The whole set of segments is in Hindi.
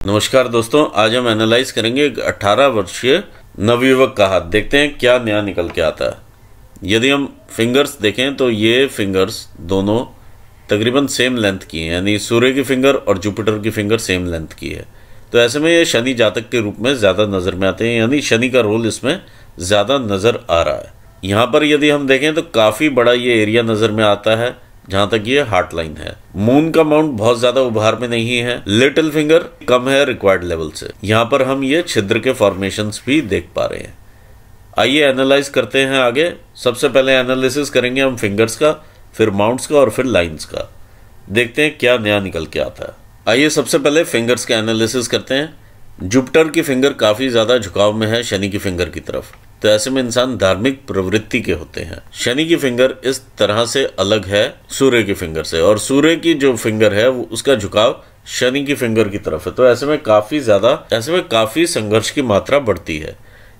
नमस्कार दोस्तों, आज हम एनालाइज करेंगे एक 18 वर्षीय नवयुवक का हाथ। देखते हैं क्या नया निकल के आता है। यदि हम फिंगर्स देखें तो ये फिंगर्स दोनों तकरीबन सेम लेंथ की हैं, यानी सूर्य की फिंगर और जुपिटर की फिंगर सेम लेंथ की है। तो ऐसे में ये शनि जातक के रूप में ज़्यादा नज़र में आते हैं, यानी शनि का रोल इसमें ज़्यादा नज़र आ रहा है। यहाँ पर यदि हम देखें तो काफ़ी बड़ा ये एरिया नज़र में आता है जहां तक ये हार्ट लाइन है। मून का माउंट बहुत ज्यादा उभार में नहीं है, लिटिल फिंगर कम है रिक्वायर्ड लेवल से। यहाँ पर हम ये छिद्र के फॉर्मेशंस भी देख पा रहे हैं। आइए एनालाइज करते हैं आगे। सबसे पहले एनालिसिस करेंगे हम फिंगर्स का, फिर माउंट्स का और फिर लाइन्स का। देखते हैं क्या नया निकल के आता है। आइए सबसे पहले फिंगर्स का एनालिसिस करते हैं। जुपिटर की फिंगर काफी ज्यादा झुकाव में है शनि की फिंगर की तरफ, तो ऐसे में इंसान धार्मिक प्रवृत्ति के होते हैं। शनि की फिंगर इस तरह से अलग है सूर्य की फिंगर से, और सूर्य की जो फिंगर है वो उसका झुकाव शनि की फिंगर की तरफ है। तो ऐसे में काफी संघर्ष की मात्रा बढ़ती है।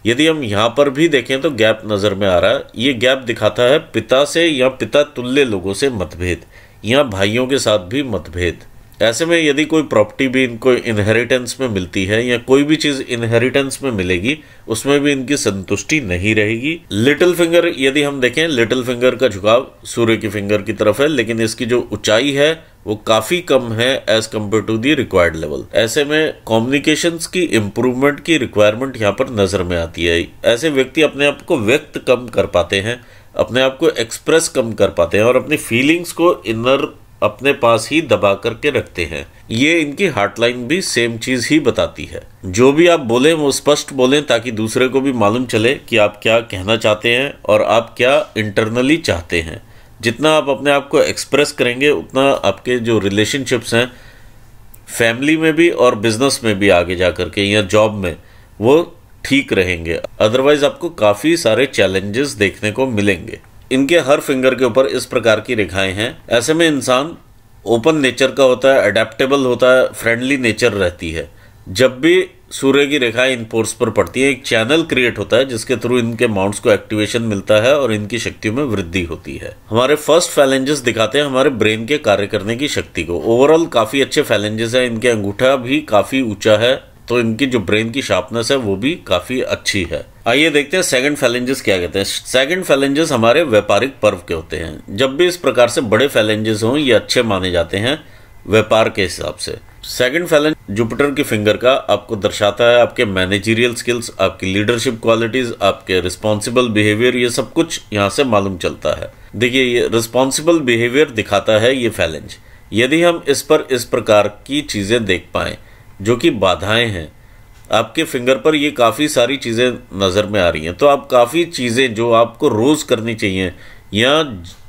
यदि हम यहाँ पर भी देखें तो गैप नजर में आ रहा है। ये गैप दिखाता है पिता से या पिता तुल्य लोगों से मतभेद, या भाइयों के साथ भी मतभेद। ऐसे में यदि कोई प्रॉपर्टी भी इनको इनहेरिटेंस में मिलती है या कोई भी चीज इनहेरिटेंस में मिलेगी, उसमें भी इनकी संतुष्टि नहीं रहेगी। लिटिल फिंगर यदि हम देखें, लिटिल फिंगर का झुकाव सूर्य की फिंगर की तरफ है, लेकिन इसकी जो ऊंचाई है वो काफी कम है as compare to the required level. ऐसे में कम्युनिकेशंस की इंप्रूवमेंट की रिक्वायरमेंट यहाँ पर नजर में आती है। ऐसे व्यक्ति अपने आप को व्यक्त कम कर पाते हैं, अपने आप को एक्सप्रेस कम कर पाते हैं और अपनी फीलिंग्स को इनर अपने पास ही दबा करके रखते हैं। ये इनकी हार्टलाइन भी सेम चीज ही बताती है। जो भी आप बोलें वो स्पष्ट बोलें, ताकि दूसरे को भी मालूम चले कि आप क्या कहना चाहते हैं और आप क्या इंटरनली चाहते हैं। जितना आप अपने आप को एक्सप्रेस करेंगे, उतना आपके जो रिलेशनशिप्स हैं फैमिली में भी और बिजनेस में भी आगे जा करके या जॉब में, वो ठीक रहेंगे। अदरवाइज आपको काफी सारे चैलेंजेस देखने को मिलेंगे। इनके हर फिंगर के ऊपर इस प्रकार की रेखाएं हैं। ऐसे में इंसान ओपन नेचर का होता है, अडेप्टेबल होता है, फ्रेंडली नेचर रहती है। जब भी सूर्य की रेखाएं इन पोर्स पर पड़ती है, एक चैनल क्रिएट होता है जिसके थ्रू इनके माउंट्स को एक्टिवेशन मिलता है और इनकी शक्तियों में वृद्धि होती है। हमारे फर्स्ट फैलेंजेस दिखाते हैं हमारे ब्रेन के कार्य करने की शक्ति को। ओवरऑल काफी अच्छे फैलेंजेस है। इनके अंगूठा भी काफी ऊंचा है, तो इनकी जो ब्रेन की शार्पनेस है वो भी काफी अच्छी है। आइए देखते हैं सेकंड फैलेंजेस क्या कहते हैं। सेकंड फैलेंजेस हमारे व्यापारिक पर्व के होते हैं। जब भी इस प्रकार से बड़े फैलेंजेस हों, ये अच्छे माने जाते हैं व्यापार के हिसाब से। सेकंड फैलेंज जुपिटर की फिंगर का आपको दर्शाता है आपके मैनेजरियल स्किल्स, आपकी लीडरशिप क्वालिटीज, आपके रिस्पॉन्सिबल बिहेवियर, ये सब कुछ यहाँ से मालूम चलता है। देखिए, ये रिस्पॉन्सिबल बिहेवियर दिखाता है ये फैलेंज। यदि हम इस पर इस प्रकार की चीजें देख पाए जो कि बाधाएं हैं, आपके फिंगर पर ये काफ़ी सारी चीज़ें नज़र में आ रही हैं, तो आप काफ़ी चीज़ें जो आपको रोज़ करनी चाहिए या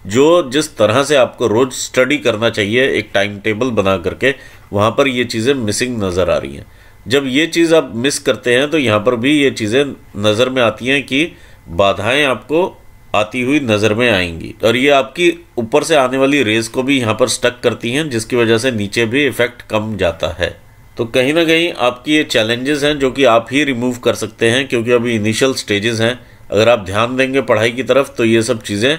जो जिस तरह से आपको रोज़ स्टडी करना चाहिए एक टाइम टेबल बना करके, वहाँ पर ये चीज़ें मिसिंग नज़र आ रही हैं। जब ये चीज़ आप मिस करते हैं तो यहाँ पर भी ये चीज़ें नज़र में आती हैं कि बाधाएं आपको आती हुई नज़र में आएंगी, और ये आपकी ऊपर से आने वाली रेस को भी यहाँ पर स्टक करती हैं, जिसकी वजह से नीचे भी इफेक्ट कम जाता है। तो कहीं ना कहीं आपकी ये चैलेंजेस हैं जो कि आप ही रिमूव कर सकते हैं, क्योंकि अभी इनिशियल स्टेजेस हैं। अगर आप ध्यान देंगे पढ़ाई की तरफ तो ये सब चीज़ें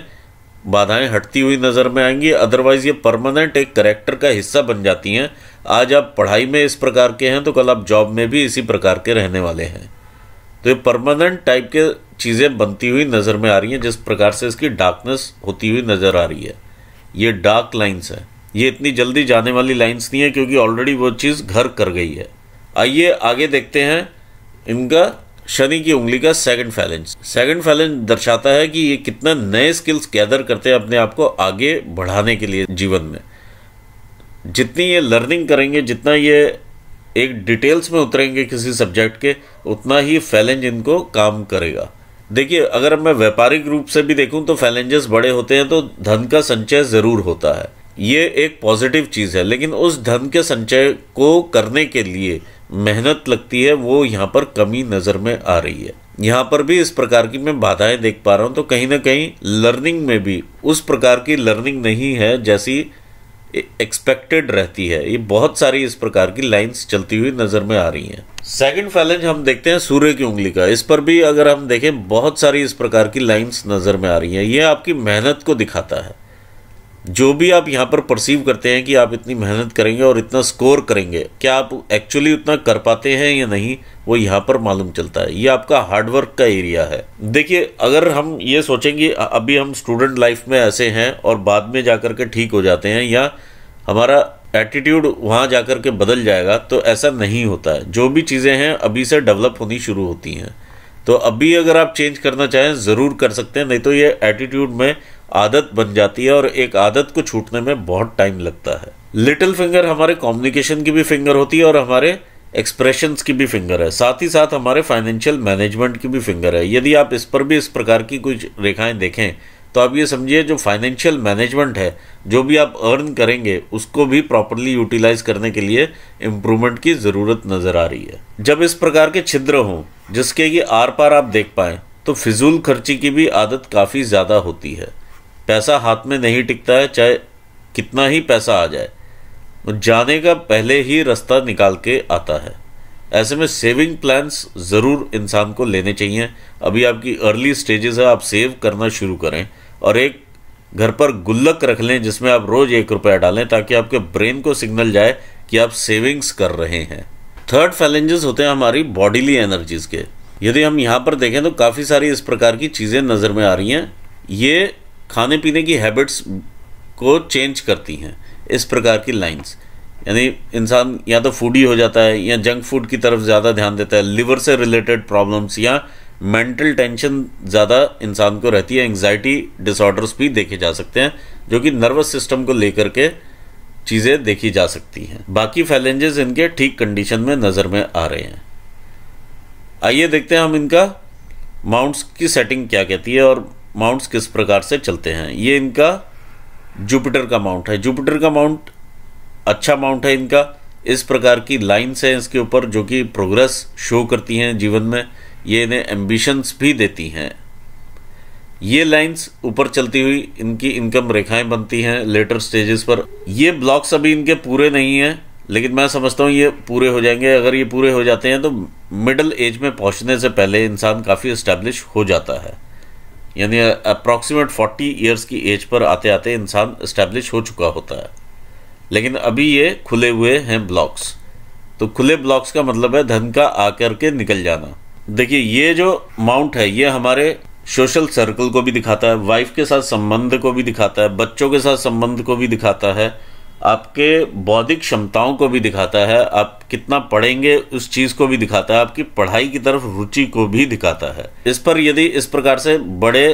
बाधाएं हटती हुई नज़र में आएंगी। अदरवाइज ये परमानेंट एक कैरेक्टर का हिस्सा बन जाती हैं। आज आप पढ़ाई में इस प्रकार के हैं तो कल आप जॉब में भी इसी प्रकार के रहने वाले हैं। तो ये परमानेंट टाइप के चीज़ें बनती हुई नज़र में आ रही हैं, जिस प्रकार से इसकी डार्कनेस होती हुई नज़र आ रही है। ये डार्क लाइन्स है, ये इतनी जल्दी जाने वाली लाइंस नहीं है, क्योंकि ऑलरेडी वो चीज़ घर कर गई है। आइए आगे देखते हैं इनका शनि की उंगली का सेकंड फैलेंज। सेकंड फैलेंज दर्शाता है कि ये कितना नए स्किल्स गैदर करते हैं अपने आप को आगे बढ़ाने के लिए जीवन में। जितनी ये लर्निंग करेंगे, जितना ये एक डिटेल्स में उतरेंगे किसी सब्जेक्ट के, उतना ही फैलेंज इनको काम करेगा। देखिए, अगर मैं व्यापारिक रूप से भी देखूं तो फैलेंजेस बड़े होते हैं तो धन का संचय जरूर होता है। ये एक पॉजिटिव चीज है, लेकिन उस धन के संचय को करने के लिए मेहनत लगती है, वो यहाँ पर कमी नजर में आ रही है। यहाँ पर भी इस प्रकार की मैं बाधाएं देख पा रहा हूँ। तो कहीं ना कहीं लर्निंग में भी उस प्रकार की लर्निंग नहीं है जैसी एक्सपेक्टेड रहती है। ये बहुत सारी इस प्रकार की लाइंस चलती हुई नजर में आ रही हैं। सेकंड फैलेंज हम देखते हैं सूर्य की उंगली का। इस पर भी अगर हम देखें बहुत सारी इस प्रकार की लाइंस नजर में आ रही हैं। ये आपकी मेहनत को दिखाता है। जो भी आप यहाँ पर परसीव करते हैं कि आप इतनी मेहनत करेंगे और इतना स्कोर करेंगे, क्या आप एक्चुअली उतना कर पाते हैं या नहीं, वो यहाँ पर मालूम चलता है। ये आपका हार्डवर्क का एरिया है। देखिए, अगर हम ये सोचेंगे अभी हम स्टूडेंट लाइफ में ऐसे हैं और बाद में जाकर के ठीक हो जाते हैं या हमारा एटीट्यूड वहाँ जाकर के बदल जाएगा, तो ऐसा नहीं होता है। जो भी चीज़ें हैं अभी से डेवलप होनी शुरू होती हैं। तो अभी अगर आप चेंज करना चाहें ज़रूर कर सकते हैं, नहीं तो ये एटीट्यूड में आदत बन जाती है और एक आदत को छूटने में बहुत टाइम लगता है। लिटिल फिंगर हमारे कम्युनिकेशन की भी फिंगर होती है और हमारे एक्सप्रेशंस की भी फिंगर है, साथ ही साथ हमारे फाइनेंशियल मैनेजमेंट की भी फिंगर है। यदि आप इस पर भी इस प्रकार की कुछ रेखाएं देखें तो आप ये समझिए जो फाइनेंशियल मैनेजमेंट है, जो भी आप अर्न करेंगे उसको भी प्रॉपरली यूटिलाइज करने के लिए इम्प्रूवमेंट की ज़रूरत नज़र आ रही है। जब इस प्रकार के छिद्र हों जिसके कि आर पार आप देख पाएँ तो फिजूल खर्ची की भी आदत काफ़ी ज़्यादा होती है। पैसा हाथ में नहीं टिकता है, चाहे कितना ही पैसा आ जाए, जाने का पहले ही रास्ता निकाल के आता है। ऐसे में सेविंग प्लान्स ज़रूर इंसान को लेने चाहिए। अभी आपकी अर्ली स्टेजेस है, आप सेव करना शुरू करें और एक घर पर गुल्लक रख लें जिसमें आप रोज़ 1 रुपया डालें, ताकि आपके ब्रेन को सिग्नल जाए कि आप सेविंग्स कर रहे हैं। थर्ड फैलेंजेस होते हैं हमारी बॉडीली एनर्जीज़ के। यदि हम यहाँ पर देखें तो काफ़ी सारी इस प्रकार की चीज़ें नज़र में आ रही हैं। ये खाने पीने की हैबिट्स को चेंज करती हैं। इस प्रकार की लाइंस, यानी इंसान या तो फूडी हो जाता है या जंक फूड की तरफ ज़्यादा ध्यान देता है, लिवर से रिलेटेड प्रॉब्लम्स या मेंटल टेंशन ज़्यादा इंसान को रहती है। एंग्जाइटी डिसऑर्डर्स भी देखे जा सकते हैं, जो कि नर्वस सिस्टम को लेकर के चीज़ें देखी जा सकती हैं। बाकी फैलेंजेस इनके ठीक कंडीशन में नज़र में आ रहे हैं। आइए देखते हैं हम इनका माउंट्स की सेटिंग क्या कहती है और माउंट्स किस प्रकार से चलते हैं। ये इनका जुपिटर का माउंट है। जुपिटर का माउंट अच्छा माउंट है इनका। इस प्रकार की लाइन्स हैं इसके ऊपर जो कि प्रोग्रेस शो करती हैं जीवन में। ये इन्हें एम्बिशंस भी देती हैं। ये लाइंस ऊपर चलती हुई इनकी इनकम रेखाएं बनती हैं लेटर स्टेजेस पर। ये ब्लॉक्स अभी इनके पूरे नहीं हैं, लेकिन मैं समझता हूँ ये पूरे हो जाएंगे। अगर ये पूरे हो जाते हैं तो मिडिल एज में पहुँचने से पहले इंसान काफ़ी इस्टेब्लिश हो जाता है, यानी अप्रॉक्सीमेट 40 ईयर्स की एज पर आते आते इंसान इस्टेब्लिश हो चुका होता है। लेकिन अभी ये खुले हुए हैं ब्लॉक्स। तो खुले ब्लॉक्स का मतलब है धन का आकर के निकल जाना। देखिए, ये जो माउंट है ये हमारे सोशल सर्कल को भी दिखाता है, वाइफ के साथ संबंध को भी दिखाता है, बच्चों के साथ संबंध को भी दिखाता है, आपके बौद्धिक क्षमताओं को भी दिखाता है, आप कितना पढ़ेंगे उस चीज़ को भी दिखाता है, आपकी पढ़ाई की तरफ रुचि को भी दिखाता है। इस पर यदि इस प्रकार से बड़े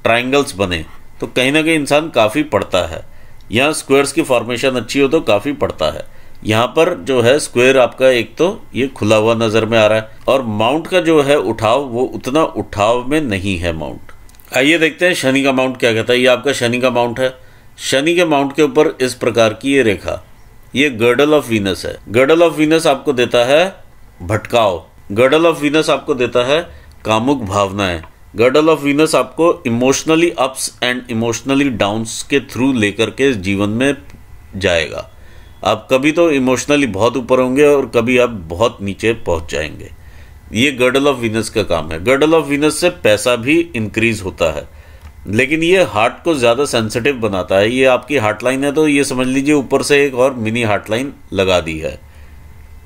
ट्रायंगल्स बने तो कहीं ना कहीं इंसान काफ़ी पढ़ता है। यहाँ स्क्वायर्स की फॉर्मेशन अच्छी हो तो काफ़ी पढ़ता है। यहाँ पर जो है स्क्वायर आपका एक तो ये खुला हुआ नज़र में आ रहा है और माउंट का जो है उठाव वो उतना उठाव में नहीं है माउंट। आइए देखते हैं शनि का माउंट क्या कहता है। ये आपका शनि का माउंट है। शनि के माउंट के ऊपर इस प्रकार की ये रेखा, ये गर्डल ऑफ वीनस है। गर्डल ऑफ वीनस आपको देता है भटकाव। गर्डल ऑफ वीनस आपको देता है कामुक भावनाएं। गर्डल ऑफ वीनस आपको emotionally ups and emotionally downs के थ्रू लेकर के जीवन में जाएगा। आप कभी तो इमोशनली बहुत ऊपर होंगे और कभी आप बहुत नीचे पहुंच जाएंगे। ये गर्डल ऑफ वीनस का काम है। गर्डल ऑफ वीनस से पैसा भी इंक्रीज होता है, लेकिन ये हार्ट को ज़्यादा सेंसिटिव बनाता है। ये आपकी हार्ट लाइन है तो ये समझ लीजिए ऊपर से एक और मिनी हार्ट लाइन लगा दी है।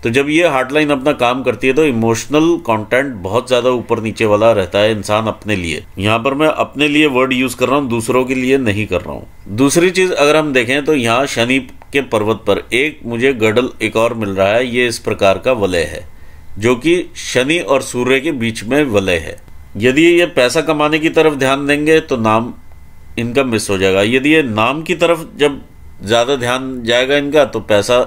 तो जब ये हार्ट लाइन अपना काम करती है तो इमोशनल कंटेंट बहुत ज़्यादा ऊपर नीचे वाला रहता है इंसान अपने लिए। यहाँ पर मैं अपने लिए वर्ड यूज़ कर रहा हूँ, दूसरों के लिए नहीं कर रहा हूँ। दूसरी चीज़ अगर हम देखें तो यहाँ शनि के पर्वत पर एक मुझे गर्डल एक और मिल रहा है। ये इस प्रकार का वलय है जो कि शनि और सूर्य के बीच में वलय है। यदि ये पैसा कमाने की तरफ ध्यान देंगे तो नाम इनका मिस हो जाएगा। यदि ये नाम की तरफ जब ज़्यादा ध्यान जाएगा इनका तो पैसा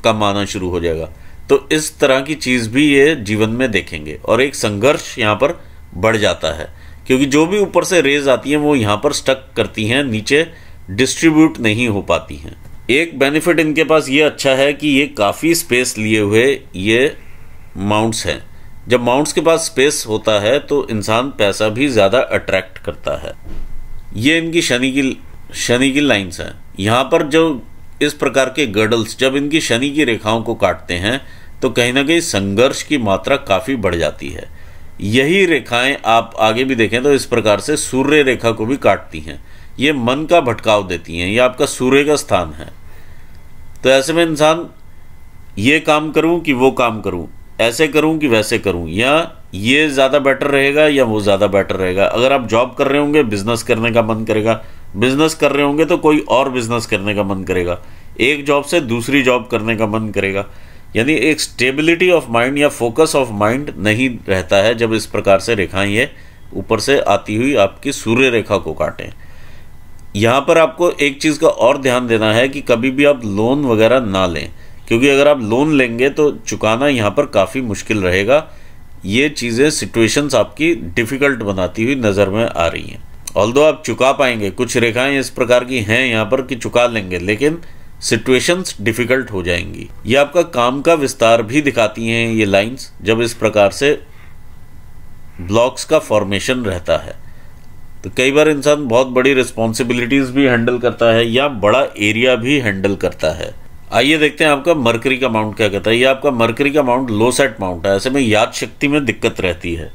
कम आना शुरू हो जाएगा। तो इस तरह की चीज़ भी ये जीवन में देखेंगे और एक संघर्ष यहाँ पर बढ़ जाता है, क्योंकि जो भी ऊपर से रेज आती हैं वो यहाँ पर स्टक करती हैं, नीचे डिस्ट्रीब्यूट नहीं हो पाती हैं। एक बेनिफिट इनके पास ये अच्छा है कि ये काफ़ी स्पेस लिए हुए ये माउंट्स हैं। जब माउंट्स के पास स्पेस होता है तो इंसान पैसा भी ज़्यादा अट्रैक्ट करता है। ये इनकी शनि की लाइन्स हैं। यहाँ पर जो इस प्रकार के गर्डल्स जब इनकी शनि की रेखाओं को काटते हैं तो कहीं ना कहीं संघर्ष की मात्रा काफ़ी बढ़ जाती है। यही रेखाएं आप आगे भी देखें तो इस प्रकार से सूर्य रेखा को भी काटती हैं। ये मन का भटकाव देती हैं, ये आपका सूर्य का स्थान है। तो ऐसे में इंसान ये काम करूं कि वो काम करूं, ऐसे करूं कि वैसे करूं, या ये ज़्यादा बेटर रहेगा या वो ज़्यादा बेटर रहेगा। अगर आप जॉब कर रहे होंगे बिजनेस करने का मन करेगा, बिजनेस कर रहे होंगे तो कोई और बिजनेस करने का मन करेगा, एक जॉब से दूसरी जॉब करने का मन करेगा। यानी एक स्टेबिलिटी ऑफ माइंड या फोकस ऑफ माइंड नहीं रहता है जब इस प्रकार से रेखाएं ये ऊपर से आती हुई आपकी सूर्य रेखा को काटें। यहाँ पर आपको एक चीज़ का और ध्यान देना है कि कभी भी आप लोन वगैरह ना लें, क्योंकि अगर आप लोन लेंगे तो चुकाना यहाँ पर काफ़ी मुश्किल रहेगा। ये चीज़ें सिचुएशंस आपकी डिफ़िकल्ट बनाती हुई नज़र में आ रही हैं। ऑल्दो आप चुका पाएंगे, कुछ रेखाएं इस प्रकार की हैं यहाँ पर कि चुका लेंगे, लेकिन सिचुएशंस डिफ़िकल्ट हो जाएंगी। ये आपका काम का विस्तार भी दिखाती हैं ये लाइंस, जब इस प्रकार से ब्लॉक्स का फॉर्मेशन रहता है। तो कई बार इंसान बहुत बड़ी रिस्पॉन्सिबिलिटीज़ भी हैंडल करता है या बड़ा एरिया भी हैंडल करता है। आइए देखते हैं आपका मरकरी का माउंट क्या कहता है। ये आपका मरकरी का माउंट लो सेट माउंट है। ऐसे में याद शक्ति में दिक्कत रहती है।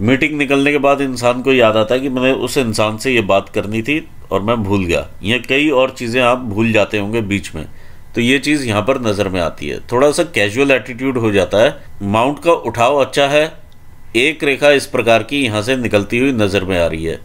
मीटिंग निकलने के बाद इंसान को याद आता है कि मैंने उस इंसान से ये बात करनी थी और मैं भूल गया, या कई और चीज़ें आप भूल जाते होंगे बीच में। तो ये चीज़ यहाँ पर नज़र में आती है। थोड़ा सा कैजुअल एटीट्यूड हो जाता है। माउंट का उठाव अच्छा है। एक रेखा इस प्रकार की यहाँ से निकलती हुई नज़र में आ रही है।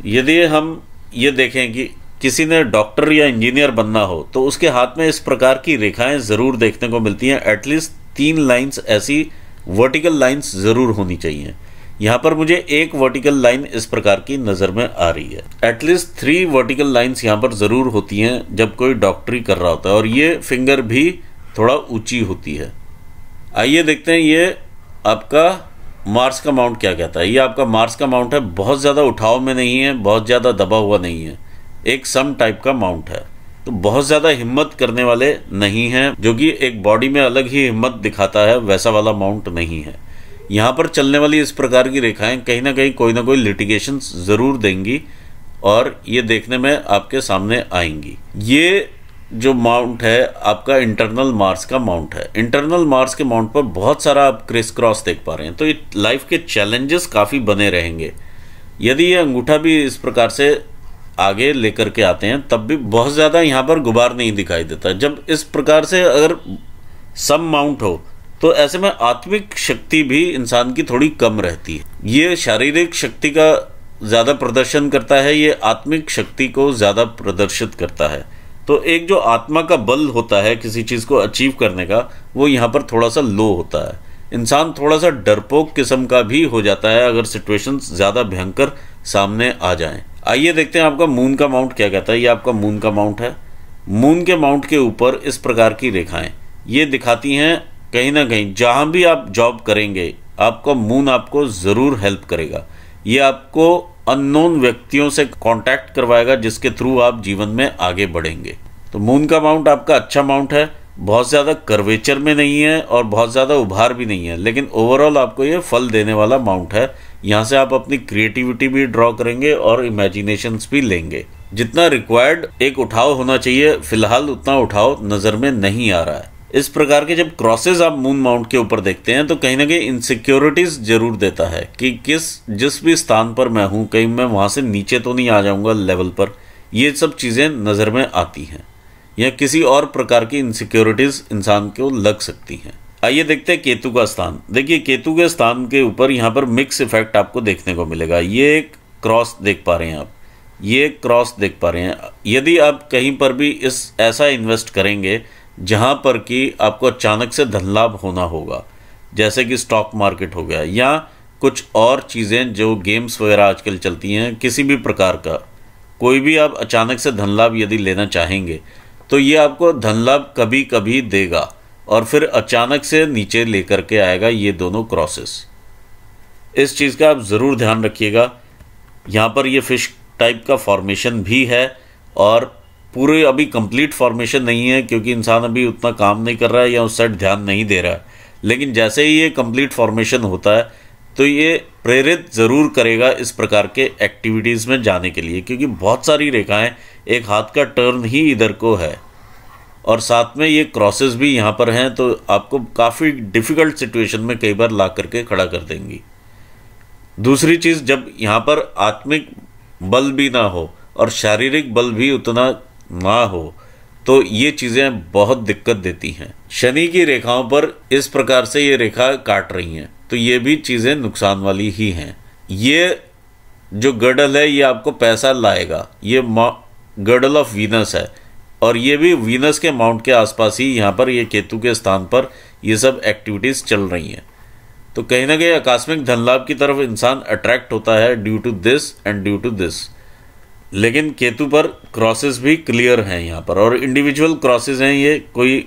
यदि हम ये देखें कि किसी ने डॉक्टर या इंजीनियर बनना हो तो उसके हाथ में इस प्रकार की रेखाएं ज़रूर देखने को मिलती हैं। एटलीस्ट 3 लाइंस ऐसी वर्टिकल लाइंस ज़रूर होनी चाहिए। यहाँ पर मुझे एक वर्टिकल लाइन इस प्रकार की नज़र में आ रही है। एटलीस्ट 3 वर्टिकल लाइंस यहाँ पर ज़रूर होती हैं जब कोई डॉक्टरी कर रहा होता है, और ये फिंगर भी थोड़ा ऊंची होती है। आइए देखते हैं ये आपका मार्स का माउंट क्या कहता है। ये आपका मार्स का माउंट है। बहुत ज़्यादा उठाव में नहीं है, बहुत ज़्यादा दबा हुआ नहीं है, एक सम टाइप का माउंट है। तो बहुत ज़्यादा हिम्मत करने वाले नहीं हैं, जो कि एक बॉडी में अलग ही हिम्मत दिखाता है, वैसा वाला माउंट नहीं है। यहाँ पर चलने वाली इस प्रकार की रेखाएं कहीं ना कहीं कोई ना कोई लिटिगेशन ज़रूर देंगी और ये देखने में आपके सामने आएंगी। ये जो माउंट है आपका इंटरनल मार्स का माउंट है। इंटरनल मार्स के माउंट पर बहुत सारा आप क्रिस क्रॉस देख पा रहे हैं। तो ये लाइफ के चैलेंजेस काफ़ी बने रहेंगे। यदि ये अंगूठा भी इस प्रकार से आगे लेकर के आते हैं तब भी बहुत ज़्यादा यहाँ पर गुबार नहीं दिखाई देता। जब इस प्रकार से अगर सम माउंट हो तो ऐसे में आत्मिक शक्ति भी इंसान की थोड़ी कम रहती है। ये शारीरिक शक्ति का ज़्यादा प्रदर्शन करता है, ये आत्मिक शक्ति को ज़्यादा प्रदर्शित करता है। तो एक जो आत्मा का बल होता है किसी चीज़ को अचीव करने का, वो यहाँ पर थोड़ा सा लो होता है। इंसान थोड़ा सा डरपोक किस्म का भी हो जाता है अगर सिचुएशंस ज़्यादा भयंकर सामने आ जाएं। आइए देखते हैं आपका मून का माउंट क्या कहता है। ये आपका मून का माउंट है। मून के माउंट के ऊपर इस प्रकार की रेखाएं ये दिखाती हैं कहीं ना कहीं जहां भी आप जॉब करेंगे आपका मून आपको ज़रूर हेल्प करेगा। ये आपको अननोन व्यक्तियों से कांटेक्ट करवाएगा जिसके थ्रू आप जीवन में आगे बढ़ेंगे। तो मून का माउंट आपका अच्छा माउंट है। बहुत ज़्यादा कर्वेचर में नहीं है और बहुत ज़्यादा उभार भी नहीं है, लेकिन ओवरऑल आपको ये फल देने वाला माउंट है। यहाँ से आप अपनी क्रिएटिविटी भी ड्रॉ करेंगे और इमेजिनेशंस भी लेंगे। जितना रिक्वायर्ड एक उठाव होना चाहिए फिलहाल उतना उठाव नज़र में नहीं आ रहा है। इस प्रकार के जब क्रॉसेस आप मून माउंट के ऊपर देखते हैं तो कहीं ना कहीं इनसिक्योरिटीज जरूर देता है कि जिस भी स्थान पर मैं हूँ कहीं मैं वहाँ से नीचे तो नहीं आ जाऊँगा लेवल पर। ये सब चीज़ें नज़र में आती हैं या किसी और प्रकार की इनसिक्योरिटीज इंसान को लग सकती हैं। आइए देखते हैं केतु का स्थान। देखिए केतु के स्थान के ऊपर यहाँ पर मिक्स इफेक्ट आपको देखने को मिलेगा। ये एक क्रॉस देख पा रहे हैं आप, ये क्रॉस देख पा रहे हैं। यदि आप कहीं पर भी ऐसा इन्वेस्ट करेंगे जहाँ पर कि आपको अचानक से धन लाभ होना होगा, जैसे कि स्टॉक मार्केट हो गया या कुछ और चीज़ें जो गेम्स वगैरह आजकल चलती हैं, किसी भी प्रकार का कोई भी आप अचानक से धन लाभ यदि लेना चाहेंगे तो ये आपको धन लाभ कभी कभी देगा और फिर अचानक से नीचे लेकर के आएगा। ये दोनों क्रॉसेस, इस चीज़ का आप ज़रूर ध्यान रखिएगा। यहाँ पर ये फिश टाइप का फॉर्मेशन भी है और पूरे अभी कंप्लीट फॉर्मेशन नहीं है क्योंकि इंसान अभी उतना काम नहीं कर रहा है या उस साइड ध्यान नहीं दे रहा है। लेकिन जैसे ही ये कंप्लीट फॉर्मेशन होता है तो ये प्रेरित ज़रूर करेगा इस प्रकार के एक्टिविटीज़ में जाने के लिए, क्योंकि बहुत सारी रेखाएं, एक हाथ का टर्न ही इधर को है और साथ में ये क्रॉसेस भी यहाँ पर हैं, तो आपको काफ़ी डिफ़िकल्ट सिचुएशन में कई बार ला करके खड़ा कर देंगी। दूसरी चीज़, जब यहाँ पर आत्मिक बल भी ना हो और शारीरिक बल भी उतना ना हो तो ये चीज़ें बहुत दिक्कत देती हैं। शनि की रेखाओं पर इस प्रकार से ये रेखा काट रही हैं तो ये भी चीज़ें नुकसान वाली ही हैं। ये जो गर्डल है ये आपको पैसा लाएगा, ये गर्डल ऑफ वीनस है और ये भी वीनस के माउंट के आसपास ही यहाँ पर ये केतु के स्थान पर ये सब एक्टिविटीज़ चल रही हैं। तो कहीं ना कहीं आकस्मिक धन लाभ की तरफ इंसान अट्रैक्ट होता है due to this and due to this. लेकिन केतु पर क्रॉसेस भी क्लियर हैं यहाँ पर और इंडिविजुअल क्रॉसेस हैं, ये कोई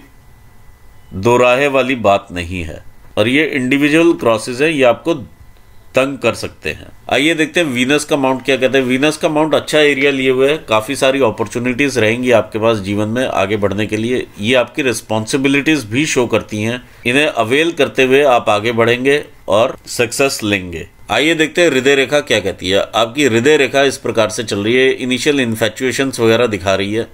दो राहे वाली बात नहीं है और ये इंडिविजुअल क्रॉसेस हैं, ये आपको तंग कर सकते हैं। आइए देखते हैं वीनस का माउंट क्या कहते हैं। वीनस का माउंट अच्छा एरिया लिए हुए है, काफ़ी सारी अपॉर्चुनिटीज रहेंगी आपके पास जीवन में आगे बढ़ने के लिए। ये आपकी रिस्पॉन्सिबिलिटीज भी शो करती हैं, इन्हें अवेल करते हुए आप आगे बढ़ेंगे और सक्सेस लेंगे। आइए देखते हैं हृदय रेखा क्या कहती है। आपकी हृदय रेखा इस प्रकार से चल रही है, इनिशियल इन्फैचुएशंस वगैरह दिखा रही है,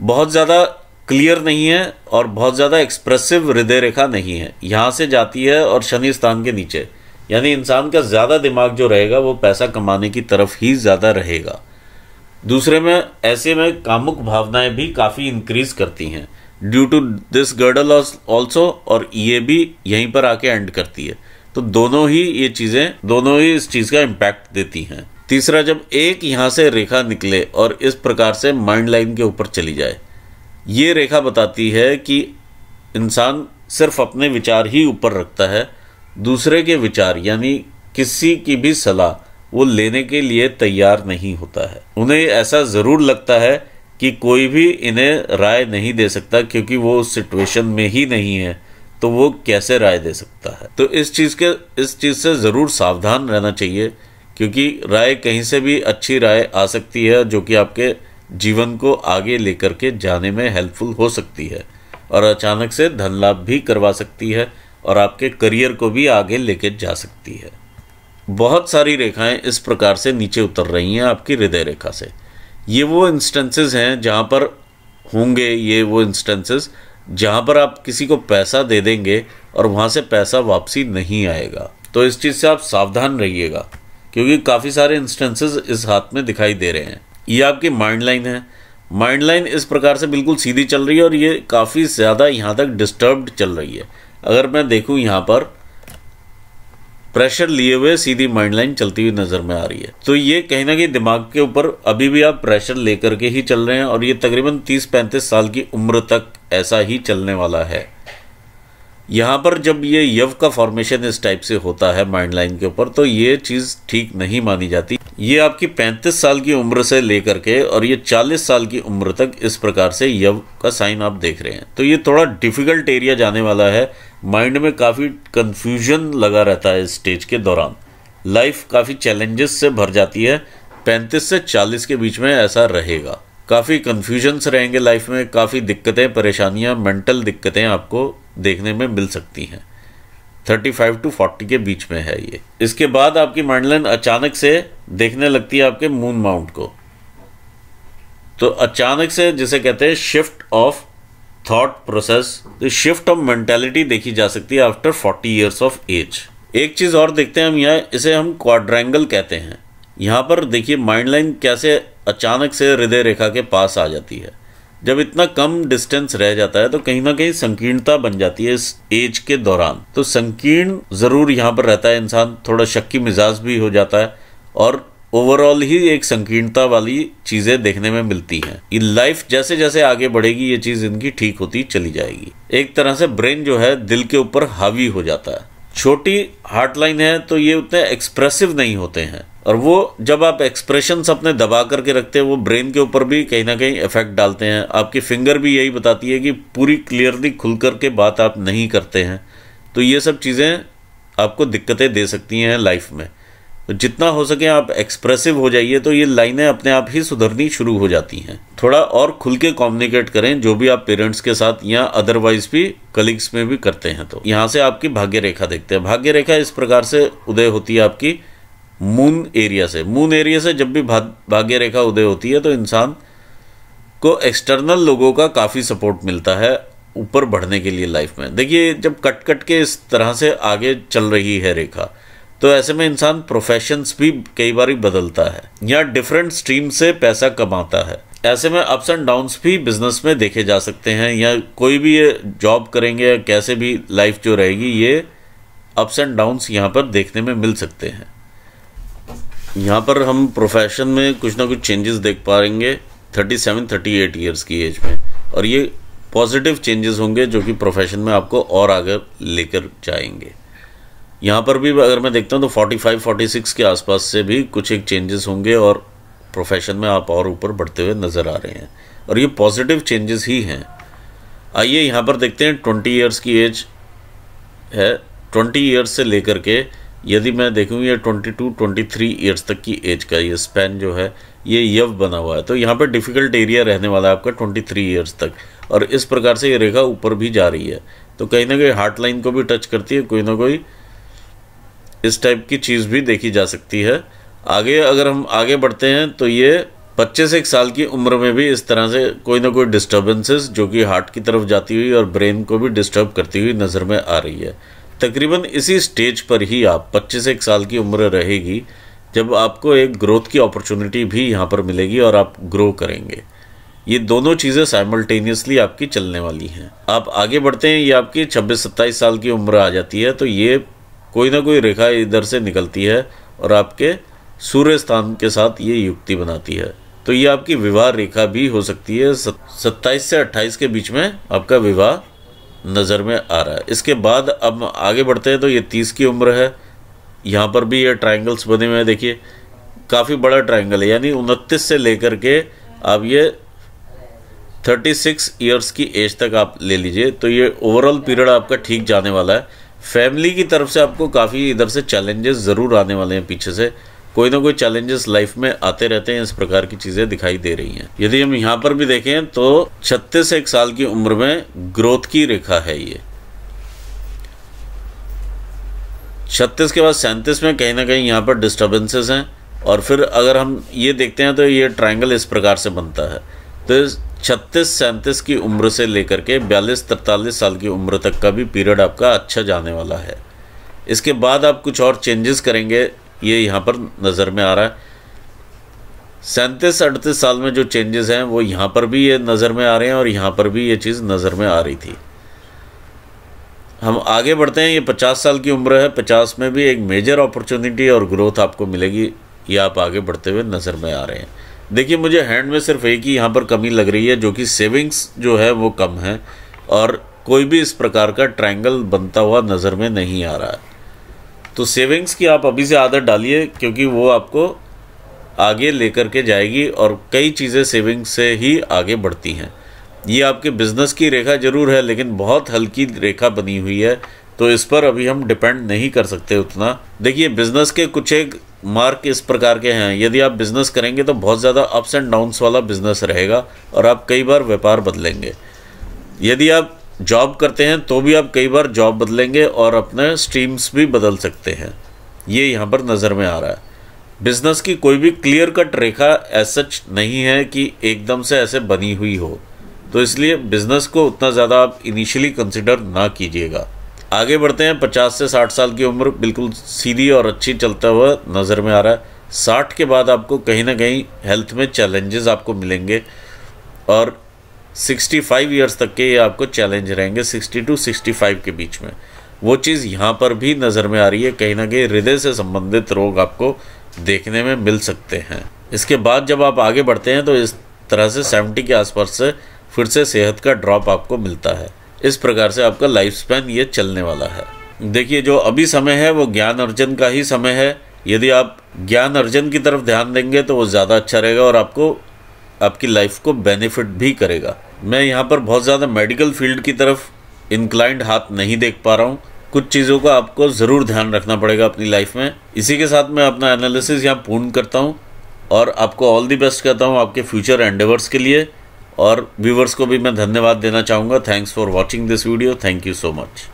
बहुत ज़्यादा क्लियर नहीं है और बहुत ज़्यादा एक्सप्रेसिव हृदय रेखा नहीं है। यहाँ से जाती है और शनि स्थान के नीचे, यानी इंसान का ज़्यादा दिमाग जो रहेगा वो पैसा कमाने की तरफ ही ज़्यादा रहेगा। दूसरे में ऐसे में कामुक भावनाएं भी काफ़ी इंक्रीज करती हैं due to this girdle also, और ये भी यहीं पर आके एंड करती है। तो दोनों ही ये चीज़ें, दोनों ही इस चीज़ का इम्पैक्ट देती हैं। तीसरा, जब एक यहाँ से रेखा निकले और इस प्रकार से माइंड लाइन के ऊपर चली जाए, ये रेखा बताती है कि इंसान सिर्फ अपने विचार ही ऊपर रखता है, दूसरे के विचार यानी किसी की भी सलाह वो लेने के लिए तैयार नहीं होता है। उन्हें ऐसा ज़रूर लगता है कि कोई भी इन्हें राय नहीं दे सकता क्योंकि वो उस सिचुएशन में ही नहीं है, तो वो कैसे राय दे सकता है। तो इस चीज़ से ज़रूर सावधान रहना चाहिए क्योंकि राय कहीं से भी अच्छी राय आ सकती है जो कि आपके जीवन को आगे लेकर के जाने में हेल्पफुल हो सकती है और अचानक से धन लाभ भी करवा सकती है और आपके करियर को भी आगे लेके जा सकती है। बहुत सारी रेखाएं इस प्रकार से नीचे उतर रही हैं आपकी हृदय रेखा से। ये वो इंस्टेंसेस हैं जहाँ पर होंगे, ये वो इंस्टेंसेस जहाँ पर आप किसी को पैसा दे देंगे और वहाँ से पैसा वापसी नहीं आएगा। तो इस चीज़ से आप सावधान रहिएगा क्योंकि काफ़ी सारे इंस्टेंसेस इस हाथ में दिखाई दे रहे हैं। ये आपकी माइंड लाइन है। माइंड लाइन इस प्रकार से बिल्कुल सीधी चल रही है और ये काफ़ी ज़्यादा यहाँ तक डिस्टर्ब्ड चल रही है। अगर मैं देखूँ यहाँ पर प्रेशर लिए हुए सीधी माइंड लाइन चलती हुई नज़र में आ रही है, तो ये कहीं ना कहीं दिमाग के ऊपर अभी भी आप प्रेशर लेकर के ही चल रहे हैं और ये तकरीबन 30-35 साल की उम्र तक ऐसा ही चलने वाला है। यहाँ पर जब ये यव का फॉर्मेशन इस टाइप से होता है माइंड लाइन के ऊपर तो ये चीज़ ठीक नहीं मानी जाती। ये आपकी 35 साल की उम्र से लेकर के और ये 40 साल की उम्र तक इस प्रकार से यव का साइन आप देख रहे हैं। तो ये थोड़ा डिफ़िकल्ट एरिया जाने वाला है। माइंड में काफ़ी कन्फ्यूजन लगा रहता है इस स्टेज के दौरान। लाइफ काफ़ी चैलेंजेस से भर जाती है। 35 से 40 के बीच में ऐसा रहेगा। काफ़ी कन्फ्यूजन्स रहेंगे लाइफ में, काफ़ी दिक्कतें, परेशानियां, मेंटल दिक्कतें आपको देखने में मिल सकती हैं। 35 to 40 के बीच में है ये। इसके बाद आपकी माइंड लाइन अचानक से देखने लगती है आपके मून माउंट को। तो अचानक से जिसे कहते हैं शिफ्ट ऑफ थॉट प्रोसेस, तो शिफ्ट ऑफ मेंटालिटी देखी जा सकती है आफ्टर 40 ईयर्स ऑफ एज। एक चीज़ और देखते हैं हम यहाँ, इसे हम क्वाड्रेंगल कहते हैं। यहाँ पर देखिए माइंड लाइन कैसे अचानक से हृदय रेखा के पास आ जाती है। जब इतना कम डिस्टेंस रह जाता है तो कहीं ना कहीं संकीर्णता बन जाती है इस एज के दौरान। तो संकीर्ण ज़रूर यहाँ पर रहता है इंसान, थोड़ा शक्की मिजाज भी हो जाता है और ओवरऑल ही एक संकीर्णता वाली चीज़ें देखने में मिलती हैं। ये लाइफ जैसे जैसे आगे बढ़ेगी ये चीज़ इनकी ठीक होती चली जाएगी। एक तरह से ब्रेन जो है दिल के ऊपर हावी हो जाता है। छोटी हार्ट लाइन है तो ये उतने एक्सप्रेसिव नहीं होते हैं और वो जब आप एक्सप्रेशंस अपने दबा करके रखते हैं वो ब्रेन के ऊपर भी कहीं ना कहीं इफेक्ट डालते हैं। आपकी फिंगर भी यही बताती है कि पूरी क्लियरली खुल करके बात आप नहीं करते हैं। तो ये सब चीज़ें आपको दिक्कतें दे सकती हैं लाइफ में। तो जितना हो सके आप एक्सप्रेसिव हो जाइए तो ये लाइनें अपने आप ही सुधरनी शुरू हो जाती हैं। थोड़ा और खुल के कम्युनिकेट करें जो भी आप पेरेंट्स के साथ या अदरवाइज भी कलीग्स में भी करते हैं। तो यहाँ से आपकी भाग्य रेखा देखते हैं। भाग्य रेखा इस प्रकार से उदय होती है आपकी मून एरिया से। मून एरिया से जब भी भाग्य रेखा उदय होती है तो इंसान को एक्सटर्नल लोगों का काफ़ी सपोर्ट मिलता है ऊपर बढ़ने के लिए लाइफ में। देखिए जब कट कट के इस तरह से आगे चल रही है रेखा तो ऐसे में इंसान प्रोफेशंस भी कई बार बदलता है या डिफरेंट स्ट्रीम से पैसा कमाता है। ऐसे में अप्स एंड डाउन्स भी बिजनेस में देखे जा सकते हैं, या कोई भी ये जॉब करेंगे या कैसे भी लाइफ जो रहेगी, ये अप्स एंड डाउन्स यहाँ पर देखने में मिल सकते हैं। यहाँ पर हम प्रोफेशन में कुछ ना कुछ चेंजेस देख पाएंगे 37-38 ईयर्स की एज में, और ये पॉजिटिव चेंजेस होंगे जो कि प्रोफेशन में आपको और आगे लेकर जाएंगे। यहाँ पर भी अगर मैं देखता हूँ तो 45-46 के आसपास से भी कुछ एक चेंजेस होंगे और प्रोफेशन में आप और ऊपर बढ़ते हुए नज़र आ रहे हैं, और ये पॉजिटिव चेंजेस ही हैं। आइए यहाँ पर देखते हैं 20 ईयर्स की एज है, 20 ईयर्स से लेकर के यदि मैं देखूँ ये 22-23 ईयर्स तक की एज का ये स्पैन जो है ये यव बना हुआ है, तो यहाँ पर डिफ़िकल्ट एरिया रहने वाला है आपका 23 ईयर्स तक, और इस प्रकार से ये रेखा ऊपर भी जा रही है, तो कहीं ना कहीं हार्ट लाइन को भी टच करती है, कोई ना कोई इस टाइप की चीज़ भी देखी जा सकती है। आगे अगर हम आगे बढ़ते हैं तो ये 25 साल की उम्र में भी इस तरह से कोई ना कोई डिस्टर्बेंसेस जो कि हार्ट की तरफ जाती हुई और ब्रेन को भी डिस्टर्ब करती हुई नज़र में आ रही है। तकरीबन इसी स्टेज पर ही आप 25 साल की उम्र रहेगी जब आपको एक ग्रोथ की अपॉर्चुनिटी भी यहाँ पर मिलेगी और आप ग्रो करेंगे। ये दोनों चीज़ें साइमल्टेनियसली आपकी चलने वाली हैं। आप आगे बढ़ते हैं, ये आपकी 26-27 साल की उम्र आ जाती है, तो ये कोई ना कोई रेखा इधर से निकलती है और आपके सूर्य स्थान के साथ ये युक्ति बनाती है, तो ये आपकी विवाह रेखा भी हो सकती है। 27 से 28 के बीच में आपका विवाह नज़र में आ रहा है। इसके बाद अब आगे बढ़ते हैं तो ये 30 की उम्र है, यहाँ पर भी ये ट्रायंगल्स बने हुए हैं, देखिए काफ़ी बड़ा ट्रायंगल है, यानी 29 से लेकर के आप ये 36 ईयर्स की एज तक आप ले लीजिए, तो ये ओवरऑल पीरियड आपका ठीक जाने वाला है। फैमिली की तरफ से आपको काफ़ी इधर से चैलेंजेस ज़रूर आने वाले हैं, पीछे से कोई ना कोई चैलेंजेस लाइफ में आते रहते हैं, इस प्रकार की चीज़ें दिखाई दे रही हैं। यदि हम यहाँ पर भी देखें तो 36 साल की उम्र में ग्रोथ की रेखा है ये। 36 के बाद 37 में कहीं ना कहीं यहाँ पर डिस्टर्बेंसेस हैं, और फिर अगर हम ये देखते हैं तो ये ट्रायंगल इस प्रकार से बनता है, तो 36-37 की उम्र से लेकर के 42-43 साल की उम्र तक का भी पीरियड आपका अच्छा जाने वाला है। इसके बाद आप कुछ और चेंजेस करेंगे, ये यहाँ पर नज़र में आ रहा है। 37-38 साल में जो चेंजेस हैं वो यहाँ पर भी ये नज़र में आ रहे हैं, और यहाँ पर भी ये चीज़ नज़र में आ रही थी। हम आगे बढ़ते हैं, ये 50 साल की उम्र है, 50 में भी एक मेजर अपॉर्चुनिटी और ग्रोथ आपको मिलेगी, ये आप आगे बढ़ते हुए नज़र में आ रहे हैं। देखिए मुझे हैंड में सिर्फ एक ही यहाँ पर कमी लग रही है, जो कि सेविंग्स जो है वो कम है, और कोई भी इस प्रकार का ट्रायंगल बनता हुआ नज़र में नहीं आ रहा है। तो सेविंग्स की आप अभी से आदत डालिए, क्योंकि वो आपको आगे लेकर के जाएगी, और कई चीज़ें सेविंग्स से ही आगे बढ़ती हैं। ये आपके बिजनेस की रेखा जरूर है, लेकिन बहुत हल्की रेखा बनी हुई है, तो इस पर अभी हम डिपेंड नहीं कर सकते उतना। देखिए बिजनेस के कुछ एक मार्क इस प्रकार के हैं, यदि आप बिजनेस करेंगे तो बहुत ज़्यादा अप्स एंड डाउन्स वाला बिजनेस रहेगा, और आप कई बार व्यापार बदलेंगे। यदि आप जॉब करते हैं तो भी आप कई बार जॉब बदलेंगे और अपने स्ट्रीम्स भी बदल सकते हैं, ये यहाँ पर नज़र में आ रहा है। बिजनेस की कोई भी क्लियर कट रेखा ऐसा नहीं है कि एकदम से ऐसे बनी हुई हो, तो इसलिए बिजनेस को उतना ज़्यादा आप इनिशियली कंसिडर ना कीजिएगा। आगे बढ़ते हैं, 50 से 60 साल की उम्र बिल्कुल सीधी और अच्छी चलता हुआ नज़र में आ रहा है। 60 के बाद आपको कहीं ना कहीं हेल्थ में चैलेंजेस आपको मिलेंगे, और 65 ईयर्स तक के ये आपको चैलेंज रहेंगे, 60 to 65 के बीच में। वो चीज़ यहाँ पर भी नज़र में आ रही है, कहीं ना कहीं हृदय से संबंधित रोग आपको देखने में मिल सकते हैं। इसके बाद जब आप आगे बढ़ते हैं तो इस तरह से 70 के आसपास से फिर से सेहत का ड्रॉप आपको मिलता है। इस प्रकार से आपका लाइफ स्पैन ये चलने वाला है। देखिए जो अभी समय है वो ज्ञान अर्जन का ही समय है। यदि आप ज्ञान अर्जन की तरफ ध्यान देंगे तो वो ज़्यादा अच्छा रहेगा, और आपको आपकी लाइफ को बेनिफिट भी करेगा। मैं यहाँ पर बहुत ज़्यादा मेडिकल फील्ड की तरफ इंक्लाइंड हाथ नहीं देख पा रहा हूँ, कुछ चीज़ों का आपको ज़रूर ध्यान रखना पड़ेगा अपनी लाइफ में। इसी के साथ मैं अपना एनालिसिस यहाँ पूर्ण करता हूँ, और आपको ऑल दी बेस्ट कहता हूँ आपके फ्यूचर एंडेवर्स के लिए, और व्यूवर्स को भी मैं धन्यवाद देना चाहूँगा। Thanks for watching this video, thank you so much.